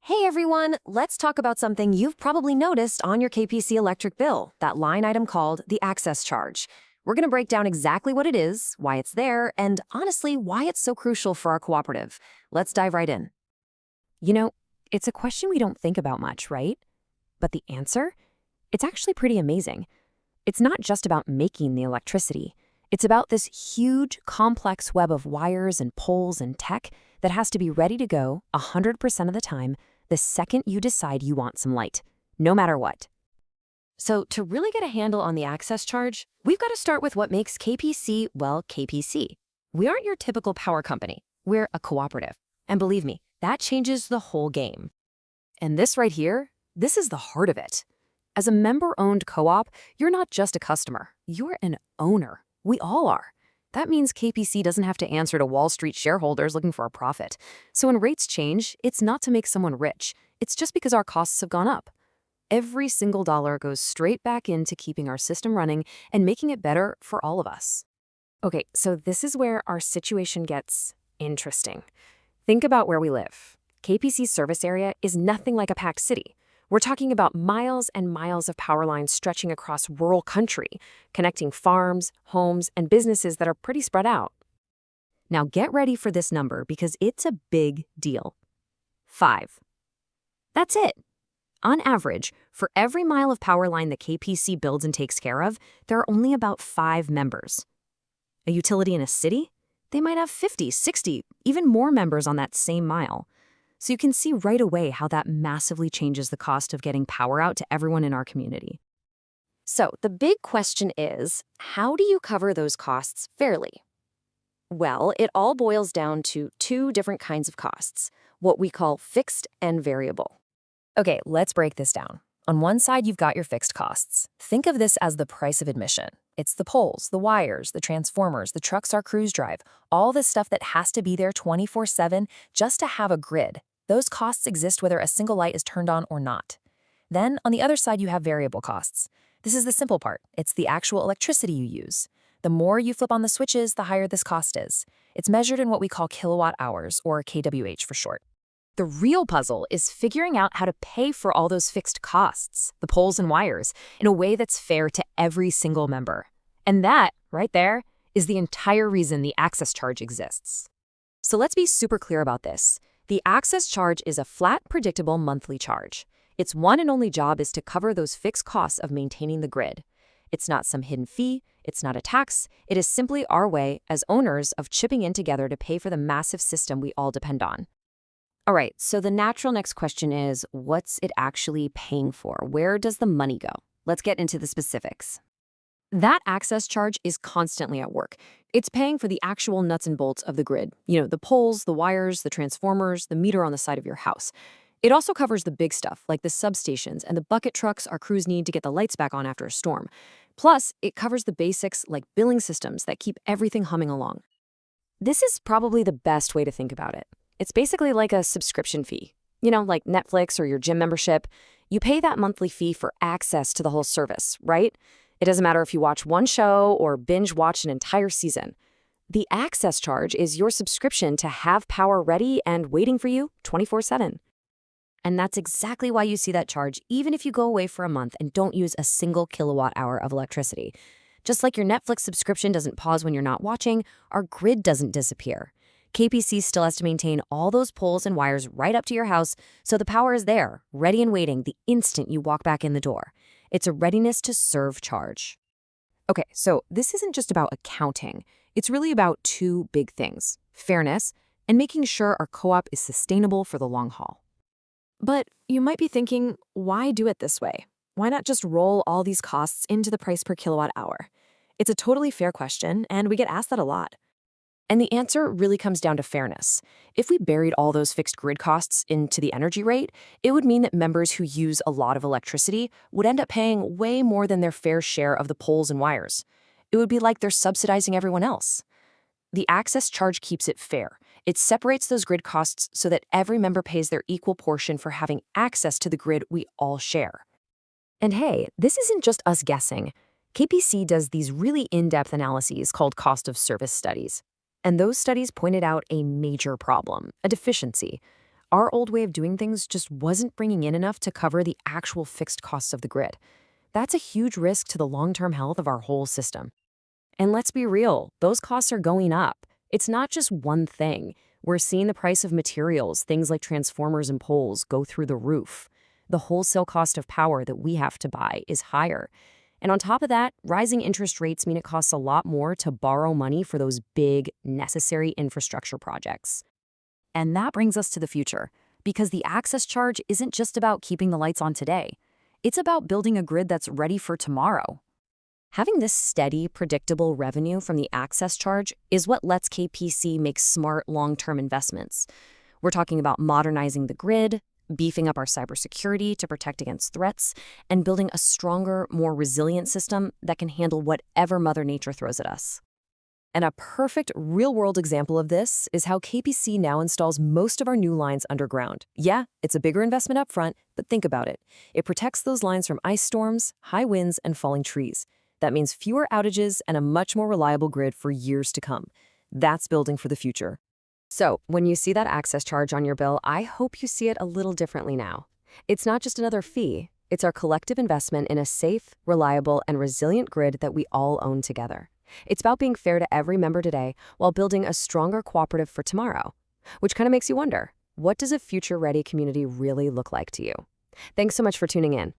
Hey everyone, let's talk about something you've probably noticed on your KPC electric bill, that line item called the access charge. We're going to break down exactly what it is, why it's there, and honestly, why it's so crucial for our cooperative. Let's dive right in. You know, it's a question we don't think about much, right? But the answer? It's actually pretty amazing. It's not just about making the electricity. It's about this huge, complex web of wires and poles and tech that has to be ready to go 100% of the time the second you decide you want some light, no matter what. So to really get a handle on the access charge, we've got to start with what makes KPC, well, KPC. We aren't your typical power company. We're a cooperative. And believe me, that changes the whole game. And this right here, this is the heart of it. As a member-owned co-op, you're not just a customer. You're an owner. We all are. That means KPC doesn't have to answer to Wall Street shareholders looking for a profit. So when rates change, it's not to make someone rich. It's just because our costs have gone up. Every single dollar goes straight back into keeping our system running and making it better for all of us. Okay, so this is where our situation gets interesting. Think about where we live. KPC's service area is nothing like a packed city. We're talking about miles and miles of power lines stretching across rural country, connecting farms, homes, and businesses that are pretty spread out. Now get ready for this number because it's a big deal. 5. That's it. On average, for every mile of power line that KPC builds and takes care of, there are only about 5 members. A utility in a city? They might have 50, 60, even more members on that same mile. So you can see right away how that massively changes the cost of getting power out to everyone in our community. So the big question is, how do you cover those costs fairly? Well, it all boils down to 2 different kinds of costs, what we call fixed and variable. Okay, let's break this down. On one side, you've got your fixed costs. Think of this as the price of admission. It's the poles, the wires, the transformers, the trucks our crews drive, all the stuff that has to be there 24/7 just to have a grid. Those costs exist whether a single light is turned on or not. Then, on the other side, you have variable costs. This is the simple part. It's the actual electricity you use. The more you flip on the switches, the higher this cost is. It's measured in what we call kilowatt hours, or kWh for short. The real puzzle is figuring out how to pay for all those fixed costs, the poles and wires, in a way that's fair to every single member. And that, right there, is the entire reason the access charge exists. So let's be super clear about this. The access charge is a flat, predictable monthly charge. Its one and only job is to cover those fixed costs of maintaining the grid. It's not some hidden fee, it's not a tax, it is simply our way, as owners, of chipping in together to pay for the massive system we all depend on. All right, so the natural next question is, what's it actually paying for? Where does the money go? Let's get into the specifics. That access charge is constantly at work. It's paying for the actual nuts and bolts of the grid. The poles, the wires, the transformers, the meter on the side of your house. It also covers the big stuff, like the substations and the bucket trucks our crews need to get the lights back on after a storm. Plus, it covers the basics like billing systems that keep everything humming along. This is probably the best way to think about it. It's basically like a subscription fee. Like Netflix or your gym membership. You pay that monthly fee for access to the whole service, right? It doesn't matter if you watch one show or binge watch an entire season. The access charge is your subscription to have power ready and waiting for you 24/7. And that's exactly why you see that charge even if you go away for a month and don't use a single kilowatt hour of electricity. Just like your Netflix subscription doesn't pause when you're not watching, our grid doesn't disappear. KPC still has to maintain all those poles and wires right up to your house, so the power is there, ready and waiting the instant you walk back in the door. It's a readiness to serve charge. Okay, so this isn't just about accounting. It's really about 2 big things: fairness and making sure our co-op is sustainable for the long haul. But you might be thinking, why do it this way? Why not just roll all these costs into the price per kilowatt hour? It's a totally fair question, and we get asked that a lot. And the answer really comes down to fairness. If we buried all those fixed grid costs into the energy rate, it would mean that members who use a lot of electricity would end up paying way more than their fair share of the poles and wires. It would be like they're subsidizing everyone else. The access charge keeps it fair. It separates those grid costs so that every member pays their equal portion for having access to the grid we all share. And hey, this isn't just us guessing. KPC does these really in-depth analyses called cost of service studies. And those studies pointed out a major problem, a deficiency. Our old way of doing things just wasn't bringing in enough to cover the actual fixed costs of the grid. That's a huge risk to the long-term health of our whole system. And let's be real, those costs are going up. It's not just one thing. We're seeing the price of materials, things like transformers and poles, go through the roof. The wholesale cost of power that we have to buy is higher. And on top of that, rising interest rates mean it costs a lot more to borrow money for those big, necessary infrastructure projects. And that brings us to the future, because the access charge isn't just about keeping the lights on today. It's about building a grid that's ready for tomorrow. Having this steady, predictable revenue from the access charge is what lets KPC make smart, long-term investments. We're talking about modernizing the grid, beefing up our cybersecurity to protect against threats, and building a stronger, more resilient system that can handle whatever Mother Nature throws at us. And a perfect real-world example of this is how KPC now installs most of our new lines underground. Yeah, it's a bigger investment up front, but think about it. It protects those lines from ice storms, high winds, and falling trees. That means fewer outages and a much more reliable grid for years to come. That's building for the future. So, when you see that access charge on your bill, I hope you see it a little differently now. It's not just another fee. It's our collective investment in a safe, reliable, and resilient grid that we all own together. It's about being fair to every member today while building a stronger cooperative for tomorrow. Which kind of makes you wonder, what does a future-ready community really look like to you? Thanks so much for tuning in.